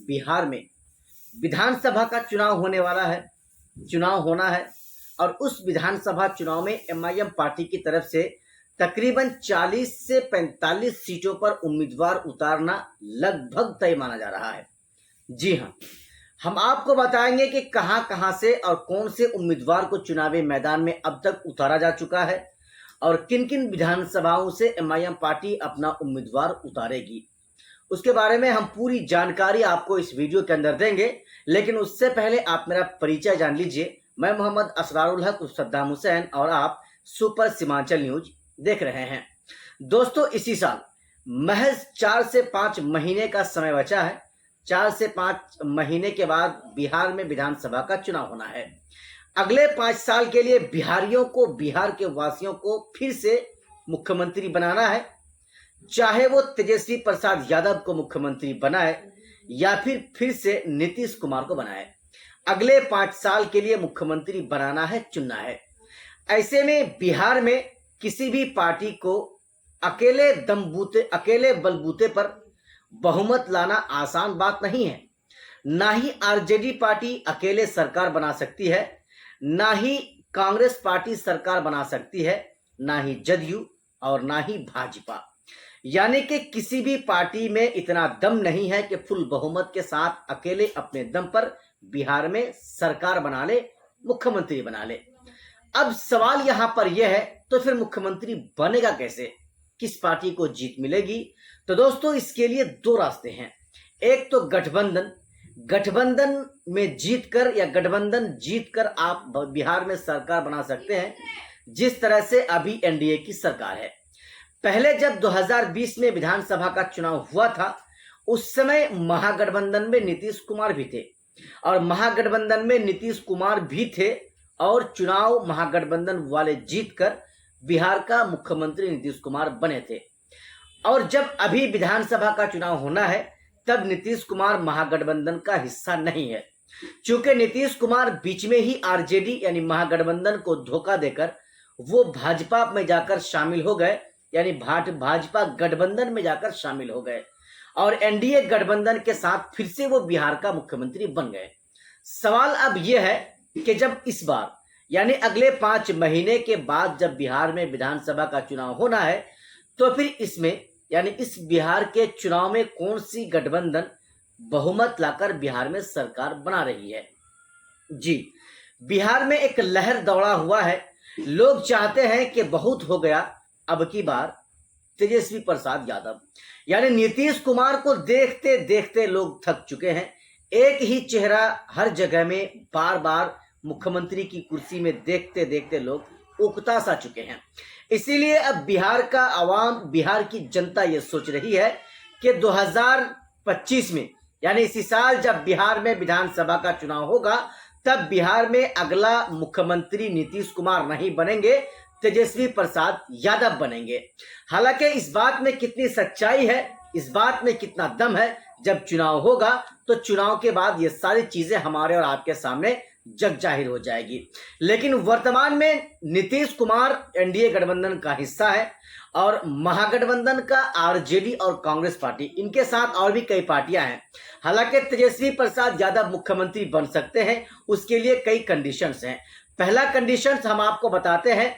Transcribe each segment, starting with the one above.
बिहार में विधानसभा का चुनाव होने वाला है, चुनाव होना है और उस विधानसभा चुनाव में एमआईएम पार्टी की तरफ से तकरीबन 40 से 45 सीटों पर उम्मीदवार उतारना लगभग तय माना जा रहा है। जी हाँ, हम आपको बताएंगे कि कहां से और कौन से उम्मीदवार को चुनावी मैदान में अब तक उतारा जा चुका है और किन किन विधानसभाओं से एमआईएम पार्टी अपना उम्मीदवार उतारेगी। उसके बारे में हम पूरी जानकारी आपको इस वीडियो के अंदर देंगे, लेकिन उससे पहले आप मेरा परिचय जान लीजिए। मैं मोहम्मद असरारुल हक उर्फ सद्दाम हुसैन और आप सुपर सीमांचल न्यूज देख रहे हैं। दोस्तों, इसी साल महज 4 से 5 महीने का समय बचा है। 4 से 5 महीने के बाद बिहार में विधानसभा का चुनाव होना है। अगले 5 साल के लिए बिहारियों को, बिहार के वासियों को फिर से मुख्यमंत्री बनाना है, चाहे वो तेजस्वी प्रसाद यादव को मुख्यमंत्री बनाए या फिर से नीतीश कुमार को बनाए। अगले 5 साल के लिए मुख्यमंत्री बनाना है, चुनना है। ऐसे में बिहार में किसी भी पार्टी को अकेले बलबूते पर बहुमत लाना आसान बात नहीं है। ना ही आरजेडी पार्टी अकेले सरकार बना सकती है, ना ही कांग्रेस पार्टी सरकार बना सकती है, ना ही जदयू और ना ही भाजपा। यानी कि किसी भी पार्टी में इतना दम नहीं है कि फुल बहुमत के साथ अकेले अपने दम पर बिहार में सरकार बना ले, मुख्यमंत्री बना ले। अब सवाल यहां पर यह है, तो फिर मुख्यमंत्री बनेगा कैसे, किस पार्टी को जीत मिलेगी? तो दोस्तों, इसके लिए 2 रास्ते हैं। एक तो गठबंधन में जीतकर या गठबंधन जीतकर आप बिहार में सरकार बना सकते हैं, जिस तरह से अभी एनडीए की सरकार है। पहले जब 2020 में विधानसभा का चुनाव हुआ था, उस समय महागठबंधन में नीतीश कुमार भी थे और चुनाव महागठबंधन वाले जीतकर बिहार का मुख्यमंत्री नीतीश कुमार बने थे। और जब अभी विधानसभा का चुनाव होना है, तब नीतीश कुमार महागठबंधन का हिस्सा नहीं है। चूंकि नीतीश कुमार बीच में ही आरजेडी यानी महागठबंधन को धोखा देकर वो भाजपा में जाकर शामिल हो गए, यानी भाजपा गठबंधन में जाकर शामिल हो गए और एनडीए गठबंधन के साथ फिर से वो बिहार का मुख्यमंत्री बन गए। सवाल अब यह है कि जब इस बार यानी अगले 5 महीने के बाद जब बिहार में विधानसभा का चुनाव होना है, तो फिर इसमें यानी इस बिहार के चुनाव में कौन सी गठबंधन बहुमत लाकर बिहार में सरकार बना रही है? जी, बिहार में एक लहर दौड़ा हुआ है। लोग चाहते हैं कि बहुत हो गया, अब की बार तेजस्वी प्रसाद यादव यानी नीतीश कुमार को देखते देखते लोग थक चुके हैं। एक ही चेहरा हर जगह में बार बार मुख्यमंत्री की कुर्सी में देखते देखते लोग उकता सा चुके हैं। इसीलिए अब बिहार का आवाम, बिहार की जनता ये सोच रही है कि 2025 में यानी इसी साल जब बिहार में विधानसभा का चुनाव होगा, तब बिहार में अगला मुख्यमंत्री नीतीश कुमार नहीं बनेंगे, तेजस्वी प्रसाद यादव बनेंगे। हालांकि इस बात में कितनी सच्चाई है, इस बात में कितना दम है, जब चुनाव होगा तो चुनाव के बाद ये सारी चीजें हमारे और आपके सामने जग जाहिर हो जाएगी। लेकिन वर्तमान में नीतीश कुमार एनडीए गठबंधन का हिस्सा है और महागठबंधन का आरजेडी और कांग्रेस पार्टी, इनके साथ और भी कई पार्टियां हैं। हालांकि तेजस्वी प्रसाद यादव मुख्यमंत्री बन सकते हैं, उसके लिए कई कंडीशंस हैं। पहला कंडीशंस हम आपको बताते हैं,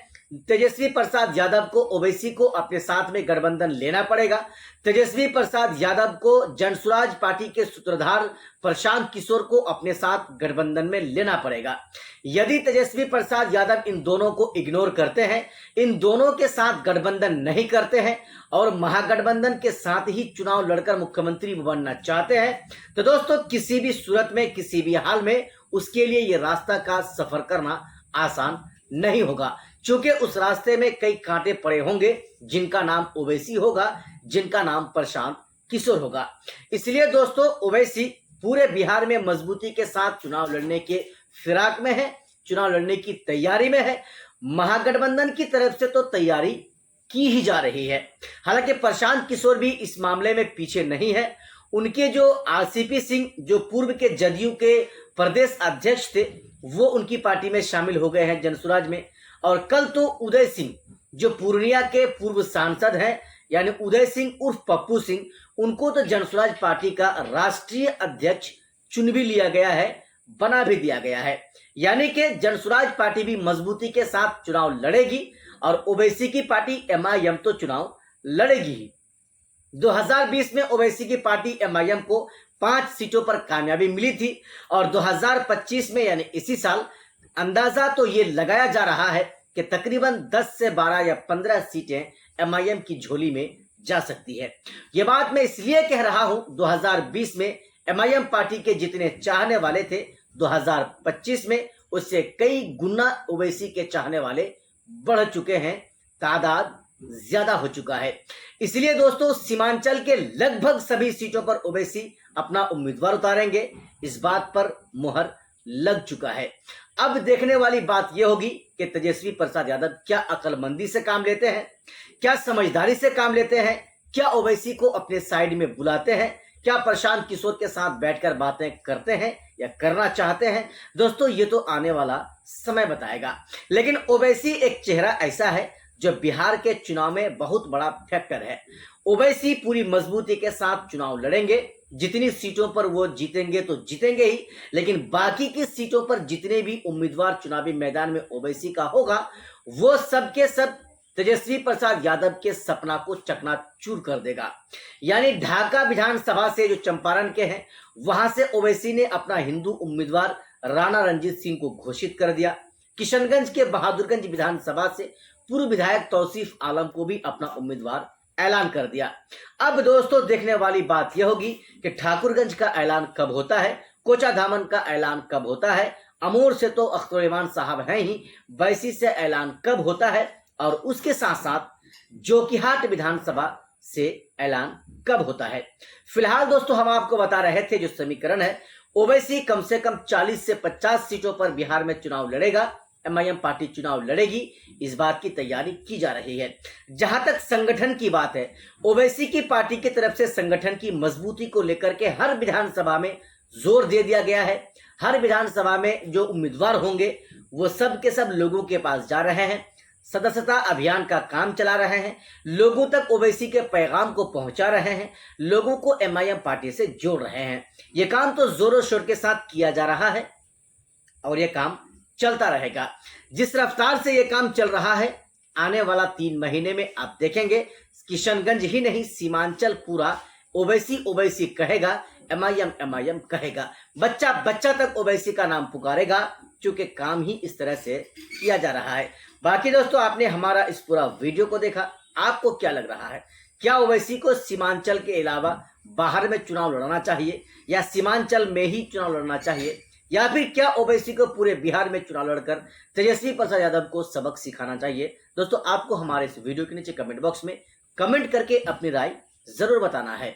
तेजस्वी प्रसाद यादव को ओवैसी को अपने साथ में गठबंधन लेना पड़ेगा। तेजस्वी प्रसाद यादव को जनसुराज पार्टी के सूत्रधार प्रशांत किशोर को अपने साथ गठबंधन में लेना पड़ेगा। यदि तेजस्वी प्रसाद यादव इन दोनों को इग्नोर करते हैं, इन दोनों के साथ गठबंधन नहीं करते हैं और महागठबंधन के साथ ही चुनाव लड़कर मुख्यमंत्री बनना चाहते हैं, तो दोस्तों किसी भी सूरत में, किसी भी हाल में उसके लिए ये रास्ता का सफर करना आसान नहीं होगा, क्योंकि उस रास्ते में कई कांटे पड़े होंगे, जिनका नाम ओवैसी होगा, जिनका नाम प्रशांत किशोर होगा। इसलिए दोस्तों, ओवैसी पूरे बिहार में मजबूती के साथ चुनाव लड़ने के फिराक में है, चुनाव लड़ने की तैयारी में है। महागठबंधन की तरफ से तो तैयारी की ही जा रही है। हालांकि प्रशांत किशोर भी इस मामले में पीछे नहीं है। उनके जो आरसीपी सिंह, जो पूर्व के जदयू के प्रदेश अध्यक्ष थे, वो उनकी पार्टी में शामिल हो गए हैं जनसुराज में। और कल तो उदय सिंह, जो पूर्णिया के पूर्व सांसद हैं, यानी उदय सिंह उर्फ पप्पू सिंह, उनको तो जनसुराज पार्टी का राष्ट्रीय अध्यक्ष चुन भी लिया गया है, बना भी दिया गया है। यानी कि जनसुराज पार्टी भी मजबूती के साथ चुनाव लड़ेगी और ओवैसी की पार्टी एमआईएम तो चुनाव लड़ेगी ही। 2020 में ओवैसी की पार्टी एमआईएम को 5 सीटों पर कामयाबी मिली थी और 2025 में यानी इसी साल अंदाजा तो ये लगाया जा रहा है कि तकरीबन 10 से 12 या 15 सीटें एमआईएम की झोली में जा सकती है। ये बात मैं इसलिए कह रहा हूं, 2020 में एमआईएम पार्टी के जितने चाहने वाले थे 2025 में उससे कई गुना ओवैसी के चाहने वाले बढ़ चुके हैं, तादाद ज्यादा हो चुका है। इसलिए दोस्तों सीमांचल के लगभग सभी सीटों पर ओवैसी अपना उम्मीदवार उतारेंगे, इस बात पर मुहर लग चुका है। अब देखने वाली बात यह होगी कि तेजस्वी प्रसाद यादव क्या अक्लमंदी से काम लेते हैं, क्या समझदारी से काम लेते हैं, क्या ओवैसी को अपने साइड में बुलाते हैं, क्या प्रशांत किशोर के साथ बैठकर बातें करते हैं या करना चाहते हैं। दोस्तों ये तो आने वाला समय बताएगा। लेकिन ओवैसी एक चेहरा ऐसा है जो बिहार के चुनाव में बहुत बड़ा फैक्टर है। ओवैसी पूरी मजबूती के साथ चुनाव लड़ेंगे, जितनी सीटों पर वो जीतेंगे तो जीतेंगे ही, लेकिन बाकी की सीटों पर जितने भी उम्मीदवार चुनावी मैदान में ओवैसी का होगा वो सब के सब तेजस्वी प्रसाद यादव के सपना को चकनाचूर कर देगा। यानी ढाका विधानसभा से जो चंपारण के हैं वहां से ओवैसी ने अपना हिंदू उम्मीदवार राणा रंजीत सिंह को घोषित कर दिया। किशनगंज के बहादुरगंज विधानसभा से पूर्व विधायक तौसीफ आलम को भी अपना उम्मीदवार ऐलान कर दिया। अब दोस्तों देखने वाली बात यह होगी कि ठाकुरगंज का ऐलान कब होता है, कोचाधामन का ऐलान कब होता है, अमूर से तो अख्तररहमान साहब हैं ही, बैसी से ऐलान कब होता है और उसके साथ साथ जोकीहाट विधानसभा से ऐलान कब होता है। फिलहाल दोस्तों हम आपको बता रहे थे जो समीकरण है, ओवैसी कम से कम 40 से 50 सीटों पर बिहार में चुनाव लड़ेगा, एमआईएम पार्टी चुनाव लड़ेगी, इस बात की तैयारी की जा रही है। जहां तक संगठन की बात है, ओवैसी की पार्टी की तरफ से संगठन की मजबूती को लेकर के हर विधानसभा में जोर दे दिया गया है। हर विधानसभा में जो उम्मीदवार होंगे वो सब के सब लोगों के पास जा रहे हैं, सदस्यता अभियान का काम चला रहे हैं, लोगों तक ओवैसी के पैगाम को पहुंचा रहे हैं, लोगों को एमआईएम पार्टी से जोड़ रहे हैं। ये काम तो जोरों शोर के साथ किया जा रहा है और ये काम चलता रहेगा। जिस रफ्तार से ये काम चल रहा है आने वाला 3 महीने में आप देखेंगे किशनगंज ही नहीं सीमांचल पूरा ओवैसी ओवैसी कहेगा, एमआईएम एमआईएम कहेगा, बच्चा बच्चा तक ओवैसी का नाम पुकारेगा, क्योंकि काम ही इस तरह से किया जा रहा है। बाकी दोस्तों आपने हमारा इस पूरा वीडियो को देखा, आपको क्या लग रहा है, क्या ओवैसी को सीमांचल के अलावा बाहर में चुनाव लड़ना चाहिए या सीमांचल में ही चुनाव लड़ना चाहिए, या फिर क्या ओवैसी को पूरे बिहार में चुनाव लड़कर तेजस्वी प्रसाद यादव को सबक सिखाना चाहिए। दोस्तों आपको हमारे इस वीडियो के नीचे कमेंट बॉक्स में कमेंट करके अपनी राय जरूर बताना है।